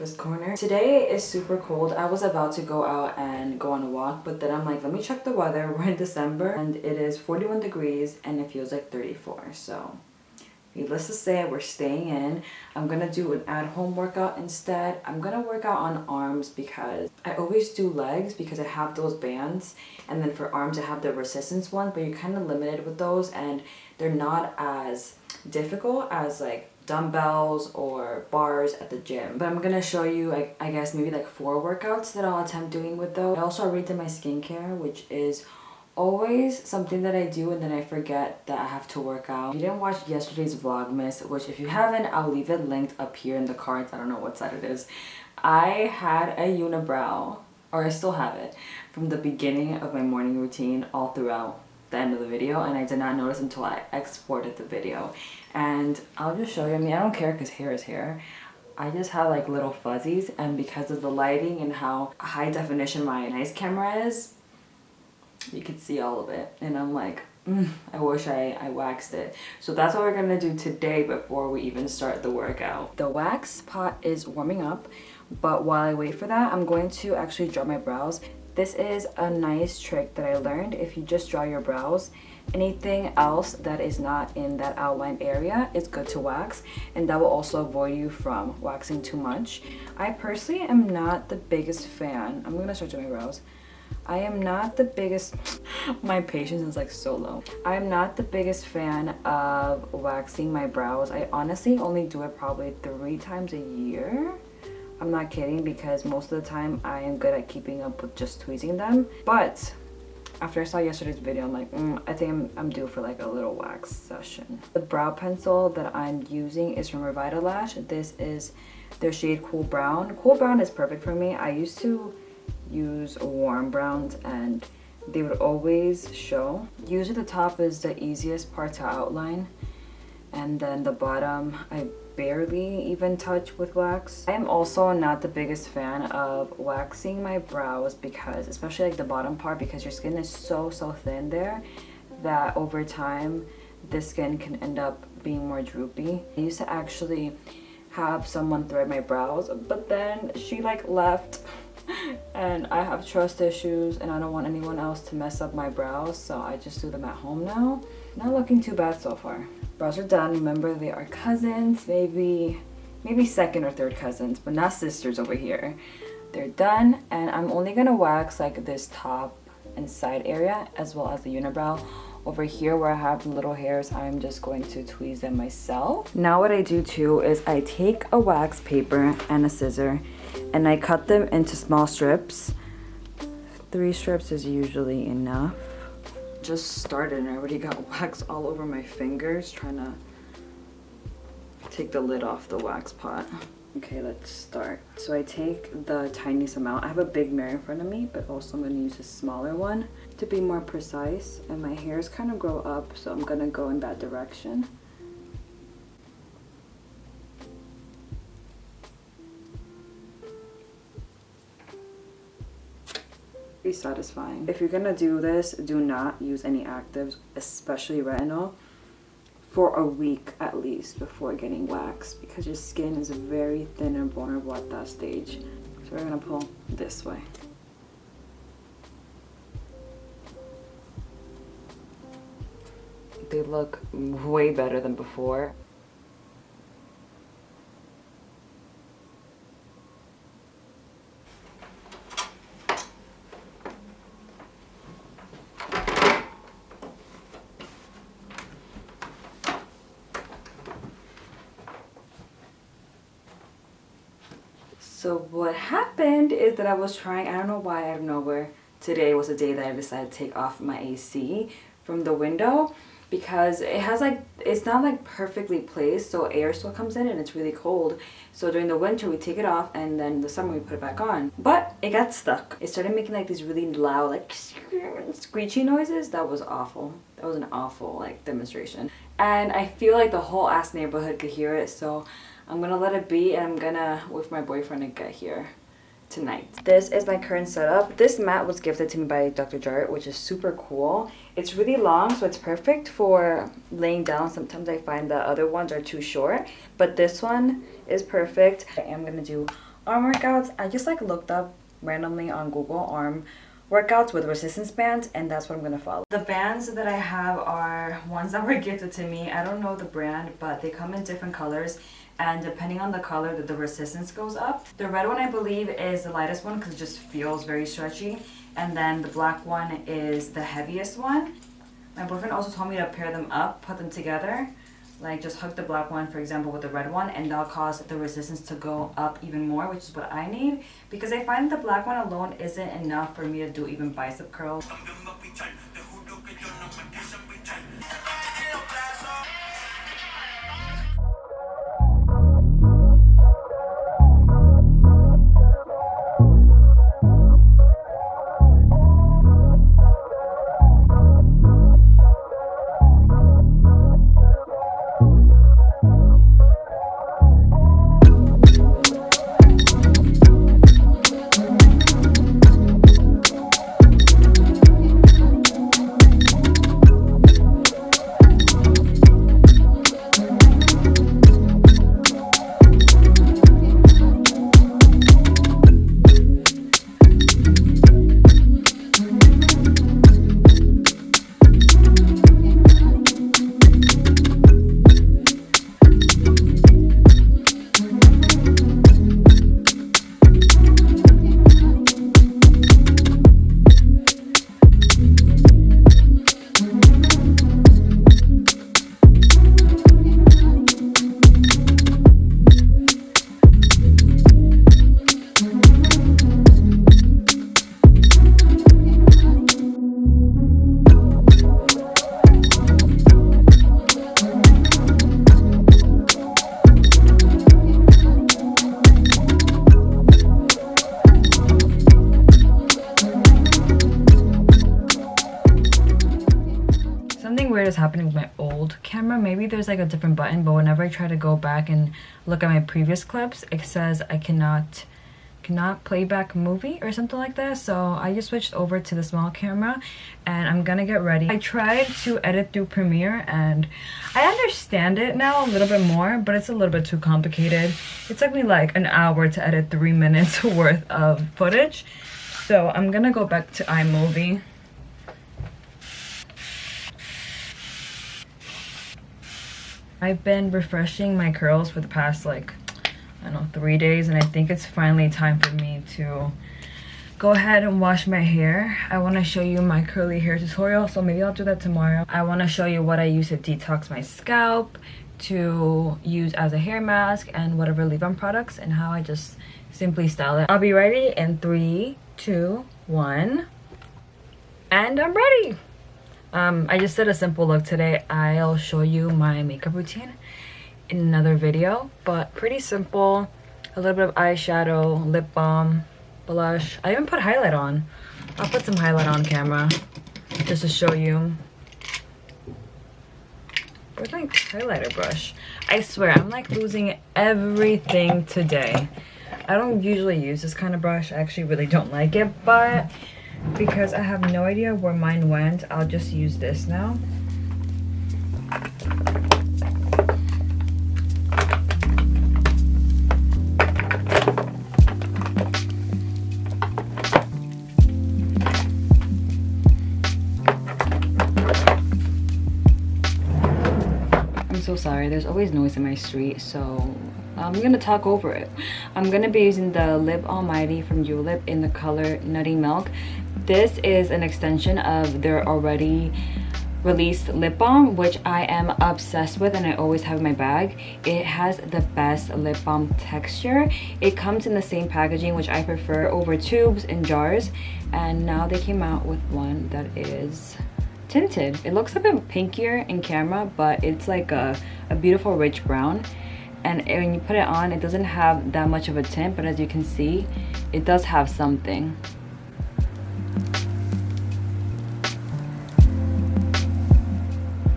this corner. Today is super cold. I was about to go out and go on a walk, but then I'm like, let me check the weather. We're in December and it is 41 degrees and it feels like 34. So needless to say, we're staying in. I'm gonna do an at-home workout instead. I'm gonna work out on arms because I always do legs because I have those bands, and then for arms I have the resistance ones, but you're kind of limited with those and they're not as difficult as like dumbbells or bars at the gym. But I'm gonna show you I guess maybe like 4 workouts that I'll attempt doing with those. I also already did my skincare, which is always something that I do and then I forget that I have to work out. If you didn't watch yesterday's Vlogmas, which if you haven't, I'll leave it linked up here in the cards. I don't know what side it is. I had a unibrow, or I still have it, from the beginning of my morning routine all throughout the end of the video, and I did not notice until I exported the video. And I'll just show you. I mean, I don't care because hair is hair. I just have like little fuzzies, and because of the lighting and how high definition my nice camera is, you can see all of it, and I'm like, I wish I waxed it. So that's what we're gonna do today before we even start the workout. The wax pot is warming up, but while I wait for that, I'm going to actually draw my brows. This is a nice trick that I learned. If you just draw your brows, anything else that is not in that outline area is good to wax, and that will also avoid you from waxing too much. I personally am not the biggest fan. I'm gonna start doing my brows. I am not the biggest, my patience is like so low. I'm not the biggest fan of waxing my brows. I honestly only do it probably 3 times a year. I'm not kidding, because most of the time I am good at keeping up with just tweezing them. But after I saw yesterday's video, I'm like, I think I'm due for like a little wax session. The brow pencil that I'm using is from Revitalash. This is their shade Cool Brown. Cool Brown is perfect for me. I used to use warm browns and they would always show. Usually the top is the easiest part to outline, and then the bottom I barely even touch with wax. I am also not the biggest fan of waxing my brows because, especially like the bottom part, because your skin is so thin there that over time the skin can end up being more droopy. I used to actually have someone thread my brows, but then she like left and I have trust issues and I don't want anyone else to mess up my brows, so I just do them at home now. Not looking too bad so far. Brows are done. Remember, they are cousins, maybe second or third cousins, but not sisters over here. They're done, and I'm only gonna wax like this top and side area as well as the unibrow. Over here where I have little hairs, I'm just going to tweeze them myself. Now what I do too is I take a wax paper and a scissor and I cut them into small strips. 3 strips is usually enough. Just started and I already got wax all over my fingers trying to take the lid off the wax pot. Okay, let's start. So I take the tiniest amount. I have a big mirror in front of me, but also I'm going to use a smaller one to be more precise. And my hairs kind of grow up, so I'm going to go in that direction. Pretty satisfying. If you're going to do this, do not use any actives, especially retinol, for a week at least before getting waxed, because your skin is very thin and vulnerable at that stage. So we're gonna pull this way. They look way better than before. So what happened is that I was trying, I don't know why, out of nowhere, today was the day that I decided to take off my AC from the window, because it has like, it's not like perfectly placed, so air still comes in and it's really cold. So during the winter we take it off and then the summer we put it back on. But it got stuck. It started making like these really loud like screechy noises. That was awful. That was an awful like demonstration. And I feel like the whole ass neighborhood could hear it, so I'm gonna let it be and I'm gonna wait for my boyfriend to get here tonight. This is my current setup. This mat was gifted to me by Dr. Jart, which is super cool. It's really long, so it's perfect for laying down. Sometimes I find that other ones are too short, but this one is perfect. I am gonna do arm workouts, I just like looked up randomly on Google arm workouts with resistance bands, and that's what I'm gonna follow. The bands that I have are ones that were gifted to me. I don't know the brand, but they come in different colors, and depending on the color, the resistance goes up. The red one I believe is the lightest one because it just feels very stretchy, and then the black one is the heaviest one. My boyfriend also told me to pair them up, put them together. Like just hook the black one, for example, with the red one, and that'll cause the resistance to go up even more, which is what I need, because I find the black one alone isn't enough for me to do even bicep curls. Is happening with my old camera. Maybe there's like a different button, but whenever I try to go back and look at my previous clips, it says I cannot play back movie or something like that. So I just switched over to the small camera and I'm gonna get ready. I tried to edit through Premiere and I understand it now a little bit more, but it's a little bit too complicated. It took me like an hour to edit 3 minutes worth of footage, so I'm gonna go back to iMovie. I've been refreshing my curls for the past like, I don't know, 3 days, and I think it's finally time for me to go ahead and wash my hair. I want to show you my curly hair tutorial, so maybe I'll do that tomorrow. I want to show you what I use to detox my scalp, to use as a hair mask, and whatever leave-on products, and how I just simply style it. I'll be ready in 3, 2, 1, and I'm ready. I just did a simple look today. I'll show you my makeup routine in another video, but pretty simple. A little bit of eyeshadow, lip balm, blush. I even put highlight on. I'll put some highlight on camera just to show you. Where's my highlighter brush? I swear, I'm like losing everything today. I don't usually use this kind of brush. I actually really don't like it, but because I have no idea where mine went, I'll just use this now. I'm so sorry, there's always noise in my street, so I'm gonna talk over it. I'm gonna be using the Lip Almighty from Julep in the color Nutty Milk. This is an extension of their already released lip balm, which I am obsessed with and I always have in my bag. It has the best lip balm texture. It comes in the same packaging, which I prefer over tubes and jars, and now they came out with one that is tinted. It looks a bit pinkier in camera, but it's like a beautiful rich brown, and when you put it on, it doesn't have that much of a tint, but as you can see, it does have something.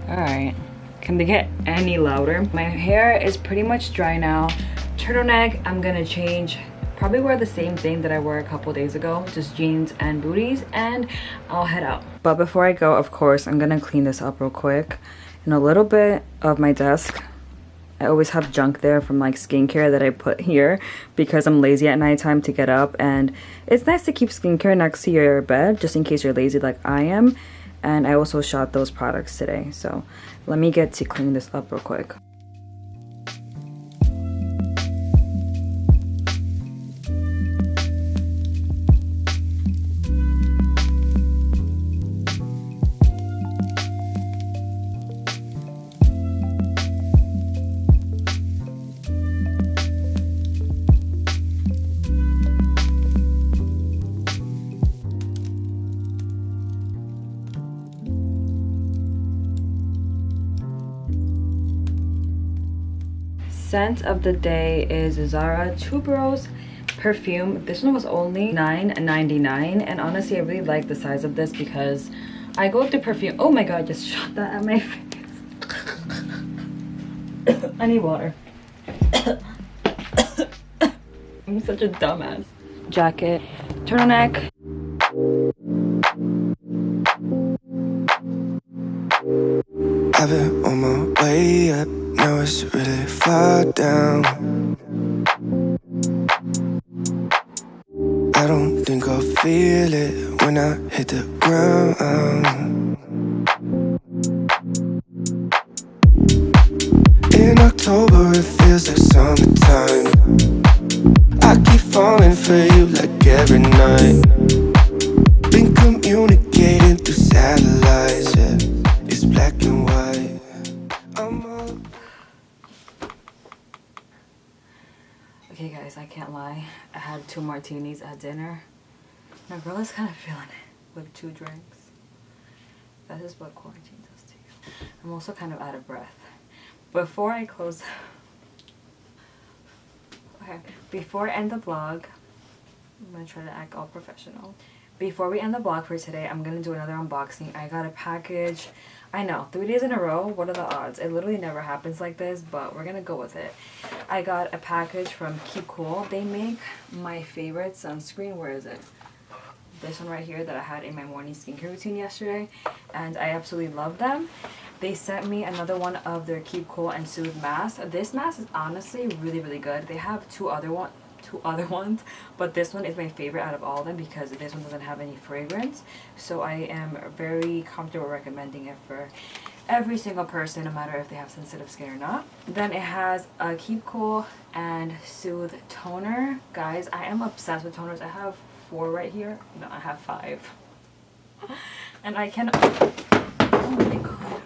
Alright, can they get any louder? My hair is pretty much dry now. Turtleneck, I'm gonna change. Probably wear the same thing that I wore a couple days ago, just jeans and booties, and I'll head out. But before I go, of course, I'm gonna clean this up real quick. And a little bit of my desk I always have junk there from like skincare that I put here because I'm lazy at nighttime to get up, and it's nice to keep skincare next to your bed just in case you're lazy like I am. And I also shot those products today, so let me get to clean this up real quick. Scent of the day is Zara Tuberose perfume. This one was only $9.99, and honestly I really like the size of this because I go through perfume. Oh my god, I just shot that at my face. I need water. I'm such a dumbass. Jacket, turtleneck. I've been on my way up, now it's really far down. I don't think I'll feel it when I hit the ground. In October it feels like summertime. I keep falling for you like every night. Been communicating through satellites, yeah. It's black and white. Okay guys, I can't lie. I had 2 martinis at dinner. My girl is kind of feeling it with 2 drinks. That is what quarantine does to you. I'm also kind of out of breath. Before I close... Okay, before I end the vlog, I'm going to try to act all professional. Before we end the vlog for today, I'm going to do another unboxing. I got a package. I know, 3 days in a row, what are the odds? It literally never happens like this, but we're going to go with it. I got a package from Keep Cool. They make my favorite sunscreen. Where is it? This one right here that I had in my morning skincare routine yesterday, and I absolutely love them. They sent me another one of their Keep Cool and Soothe masks. This mask is honestly really, really good. They have two other ones, but this one is my favorite out of all of them because this one doesn't have any fragrance, so I am very comfortable recommending it for every single person, no matter if they have sensitive skin or not. Then it has a Keep Cool and Soothe toner. Guys, I am obsessed with toners. I have 4 right here. No, I have 5. And I can... Oh my god.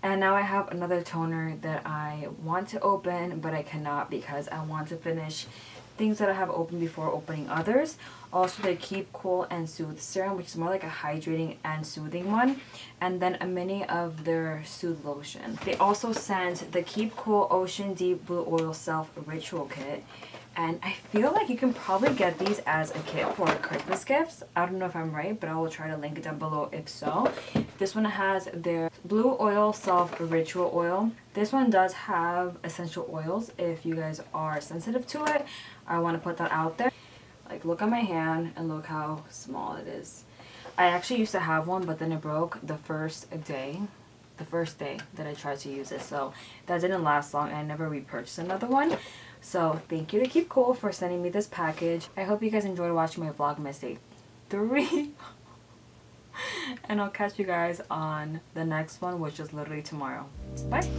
And now I have another toner that I want to open, but I cannot because I want to finish things that I have opened before opening others. Also the Keep Cool and Soothe serum, which is more like a hydrating and soothing one. And then a mini of their Soothe lotion. They also sent the Keep Cool Ocean Deep Blue Oil Self Ritual Kit. And I feel like you can probably get these as a kit for Christmas gifts. I don't know if I'm right, but I will try to link it down below if so. This one has their Blue Oil Self Ritual Oil. This one does have essential oils if you guys are sensitive to it. I want to put that out there. Like, look at my hand and look how small it is. I actually used to have one, but then it broke the first day that I tried to use it. So that didn't last long and I never repurchased another one. So thank you to Keep Cool for sending me this package. I hope you guys enjoyed watching my Vlogmas Day 3. And I'll catch you guys on the next one, which is literally tomorrow. Bye!